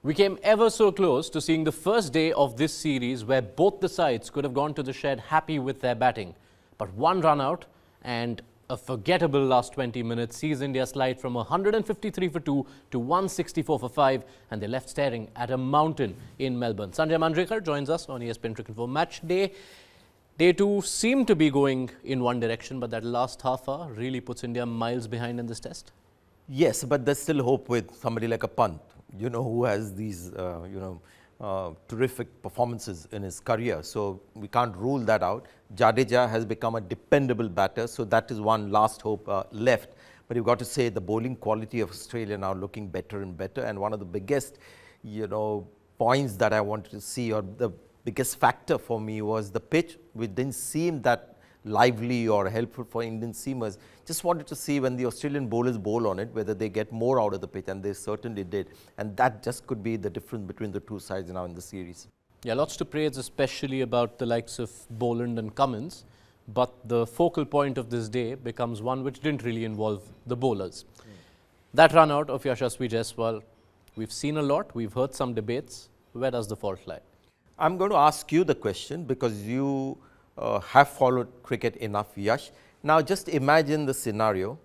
We came ever so close to seeing the first day of this series where both the sides could have gone to the shed happy with their batting. But one run out and a forgettable last 20 minutes sees India slide from 153 for 2 to 164 for 5, and they're left staring at a mountain in Melbourne. Sanjay Manjrekar joins us on ESPN Cricinfo Match Day. Day 2 seemed to be going in one direction, but that last half hour really puts India miles behind in this test. Yes, but there's still hope with somebody like a Pant, who has these, terrific performances in his career. So we can't rule that out. Jadeja has become a dependable batter, so that is one last hope left. But you've got to say the bowling quality of Australia now looking better and better. And one of the biggest, points that I wanted to see, or the biggest factor for me, was the pitch, which didn't seem that lively or helpful for Indian seamers. Just wanted to see when the Australian bowlers bowl on it, whether they get more out of the pitch, and they certainly did. And that just could be the difference between the two sides now in the series. Yeah, lots to praise, especially about the likes of Boland and Cummins. But the focal point of this day becomes one which didn't really involve the bowlers. That run out of Yashasvi Jaiswal, we've seen a lot, we've heard some debates. Where does the fault lie? I'm going to ask you the question because you have followed cricket enough, Yash. Now just imagine the scenario.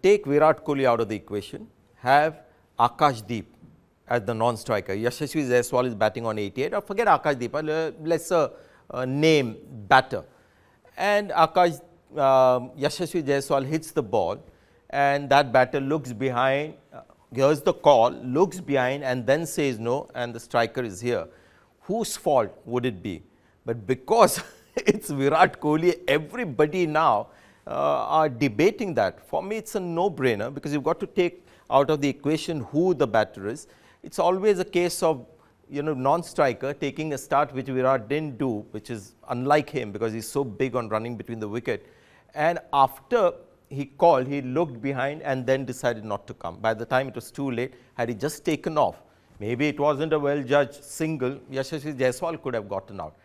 Take Virat Kohli out of the equation. Have Akash as the non-striker. Yashasvi Jaiswal is batting on 88. Or forget Akash, lesser name batter. And Yashasvi Jaiswal hits the ball, and that batter looks behind, hears the call, looks behind, and then says no, and the striker is here. Whose fault would it be? But because it's Virat Kohli, everybody now are debating that. For me, it's a no-brainer because you've got to take out of the equation who the batter is. It's always a case of, non-striker taking a start which Virat didn't do, which is unlike him because he's so big on running between the wicket. And after he called, he looked behind and then decided not to come. By the time it was too late, had he just taken off, maybe it wasn't a well-judged single, Yashasvi Jaiswal could have gotten out.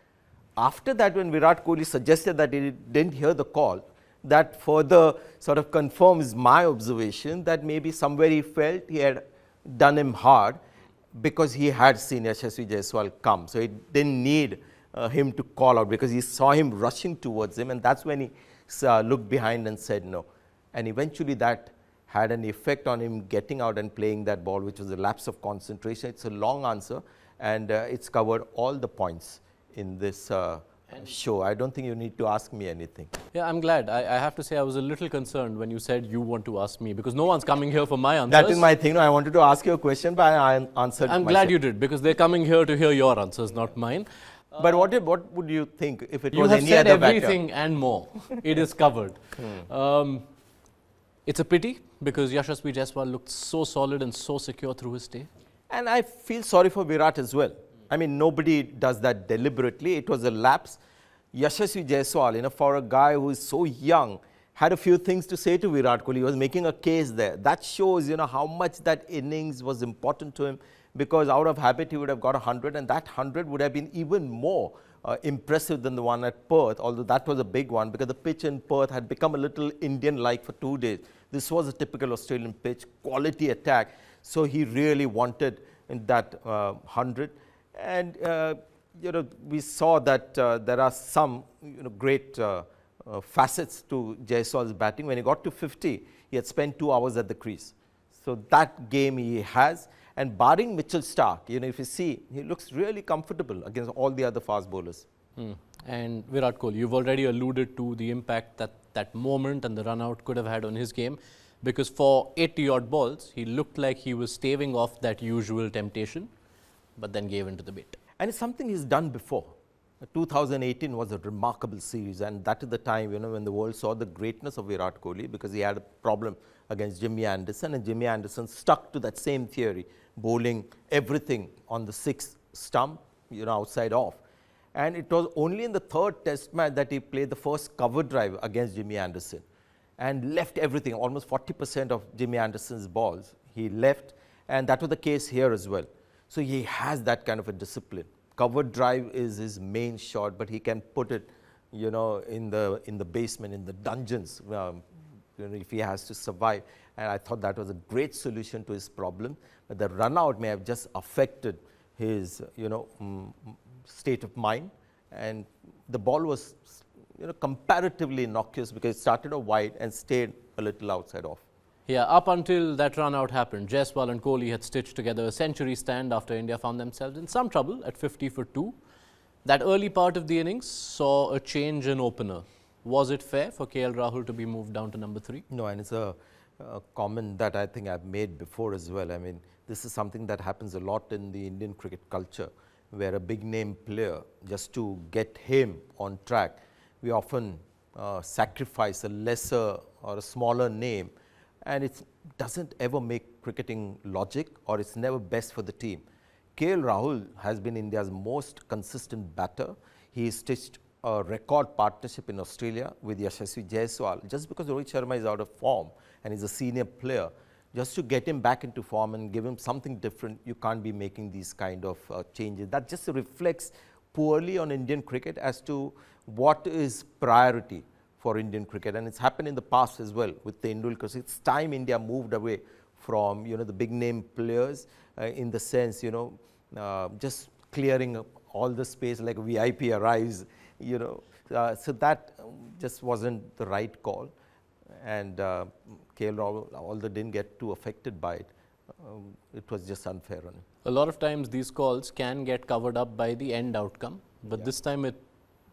After that, when Virat Kohli suggested that he didn't hear the call, that further sort of confirms my observation that maybe somewhere he felt he had done him hard because he had seen Yashasvi Jaiswal come. So he didn't need him to call out because he saw him rushing towards him, and that's when he looked behind and said no. And eventually that had an effect on him getting out and playing that ball, which was a lapse of concentration. It's a long answer, and it's covered all the points in this show. I don't think you need to ask me anything. Yeah, I'm glad. I have to say I was a little concerned when you said you want to ask me because no one's coming here for my answers. That is my thing. No, I wanted to ask you a question, but I answered I'm myself. glad you did because they're coming here to hear your answers, not mine. But what would you think if it you was have any said other batter? everything and more. It is covered. It's a pity because Yashasvi Jaiswal looked so solid and so secure through his stay. And I feel sorry for Virat as well. I mean, nobody does that deliberately. It was a lapse. Yashasvi Jaiswal, for a guy who is so young, had a few things to say to Virat Kohli. He was making a case there. That shows, how much that innings was important to him, because out of habit he would have got 100, and that 100 would have been even more impressive than the one at Perth, although that was a big one because the pitch in Perth had become a little Indian-like for 2 days. This was a typical Australian pitch, quality attack. So he really wanted in that 100. And, we saw that there are some great facets to Jaiswal's batting. When he got to 50, he had spent 2 hours at the crease. So that game he has. And barring Mitchell Starc, if you see, he looks really comfortable against all the other fast bowlers. And Virat Kohli, you've already alluded to the impact that moment and the run out could have had on his game, because for 80 odd balls, he looked like he was staving off that usual temptation, but then gave into the bait. And it's something he's done before. 2018 was a remarkable series, and that is the time, when the world saw the greatness of Virat Kohli, because he had a problem against Jimmy Anderson, and Jimmy Anderson stuck to that same theory, bowling everything on the 6th stump, outside off. And it was only in the 3rd test match that he played the first cover drive against Jimmy Anderson and left everything, almost 40% of Jimmy Anderson's balls he left, and that was the case here as well. So he has that kind of a discipline. Cover drive is his main shot, but he can put it, in the basement, in the dungeons, if he has to survive. and I thought that was a great solution to his problem. But the run out may have just affected his, state of mind, and the ball was, comparatively innocuous because it started a wide and stayed a little outside off. Yeah, up until that run out happened, Jaiswal and Kohli had stitched together a century stand after India found themselves in some trouble at 50 for 2. That early part of the innings saw a change in opener. Was it fair for KL Rahul to be moved down to number 3? No, and it's a comment that I think I've made before as well. I mean, this is something that happens a lot in the Indian cricket culture, where a big name player, just to get him on track, we often sacrifice a lesser or a smaller name, and it doesn't ever make cricketing logic, or it's never best for the team. KL Rahul has been India's most consistent batter. He stitched a record partnership in Australia with Yashasvi Jaiswal. Just because Rohit Sharma is out of form and he's a senior player, just to get him back into form and give him something different, you can't be making these kind of changes. That just reflects poorly on Indian cricket as to what is priority for Indian cricket. And it's happened in the past as well with the Tendulkar. It's time India moved away from, the big name players in the sense, just clearing up all the space like VIP arrives, so that just wasn't the right call. And KL Rahul, although didn't get too affected by it, it was just unfair on him. A lot of times these calls can get covered up by the end outcome, but this time it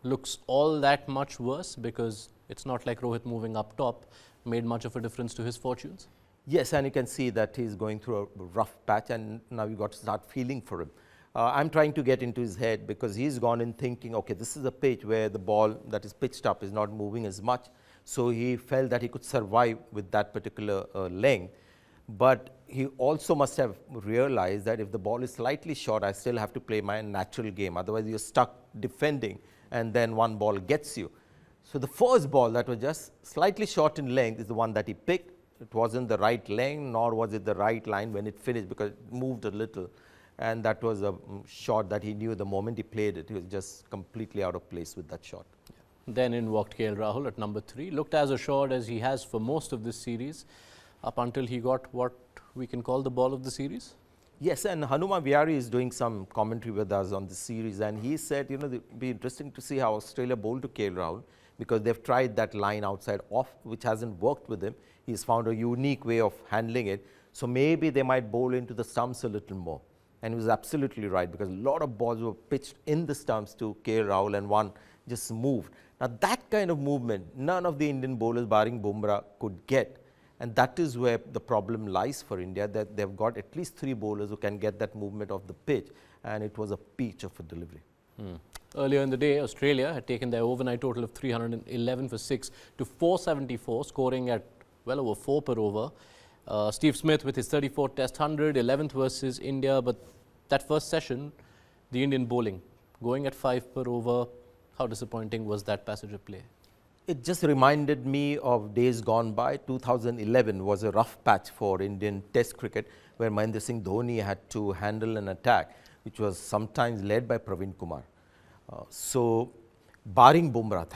looks all that much worse because it's not like Rohit moving up top made much of a difference to his fortunes. Yes, and you can see that he's going through a rough patch, and now you got to start feeling for him. I'm trying to get into his head because he's gone in thinking, okay, this is a pitch where the ball that is pitched up is not moving as much. So he felt that he could survive with that particular length. But he also must have realized that if the ball is slightly short, I still have to play my natural game. Otherwise, you're stuck defending, and then one ball gets you. So the first ball that was just slightly short in length is the one that he picked. It wasn't the right length, nor was it the right line when it finished because it moved a little. And that was a shot that he knew the moment he played it. He was just completely out of place with that shot. Then in walked KL Rahul at number 3. Looked as assured as he has for most of this series, up until he got what we can call the ball of the series. Yes, and Hanuma Vihari is doing some commentary with us on this series, and he said, it would be interesting to see how Australia bowled to KL Rahul because they've tried that line outside off, which hasn't worked with him. He's found a unique way of handling it. So maybe they might bowl into the stumps a little more. And he was absolutely right because a lot of balls were pitched in the stumps to KL Rahul and one just moved. Now that kind of movement, none of the Indian bowlers barring Bumrah could get. And that is where the problem lies for India, that they've got at least 3 bowlers who can get that movement of the pitch. And it was a peach of a delivery. Earlier in the day, Australia had taken their overnight total of 311 for 6 to 474, scoring at well over 4 per over. Steve Smith with his 34th Test 100, 11th versus India, but that first session, the Indian bowling, going at 5 per over, how disappointing was that passage of play? It just reminded me of days gone by. 2011 was a rough patch for Indian Test cricket, where Mahendra Singh Dhoni had to handle an attack, which was sometimes led by Praveen Kumar. So, barring Bumrah,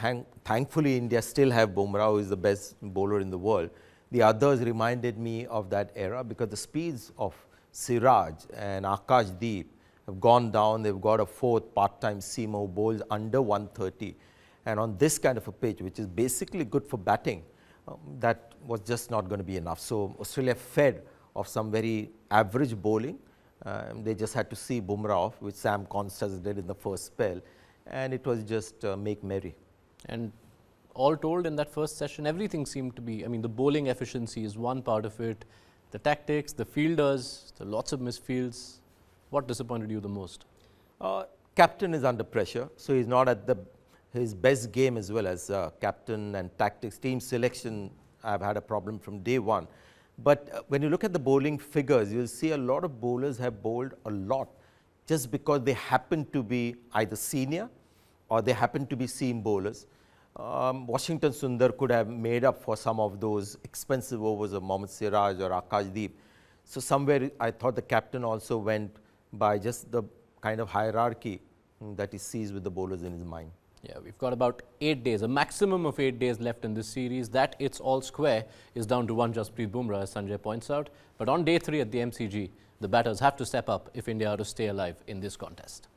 thankfully India still have Bumrah, who is the best bowler in the world. The others reminded me of that era because the speeds of Siraj and Akash have gone down. They've got a 4th part-time seamer who bowls under 130. And on this kind of a pitch, which is basically good for batting, that was just not going to be enough. So Australia fed off some very average bowling. They just had to see Bumrah off, which Sam Constance did in the first spell. And it was just make merry. And all told, in that first session, everything seemed to be, the bowling efficiency is one part of it. The tactics, the fielders, the lots of misfields. What disappointed you the most? Captain is under pressure, so he's not at his best game as well as captain and tactics. Team selection, I've had a problem from day one. But when you look at the bowling figures, you'll see a lot of bowlers have bowled a lot just because they happen to be either senior or they happen to be seam bowlers. Washington Sundar could have made up for some of those expensive overs of Mohammed Siraj or Akash. So somewhere I thought the captain also went by just the kind of hierarchy that he sees with the bowlers in his mind. Yeah, we've got about 8 days, a maximum of 8 days left in this series. That it's all square is down to one Jasprit Bumrah, as Sanjay points out. But on day 3 at the MCG, the batters have to step up if India are to stay alive in this contest.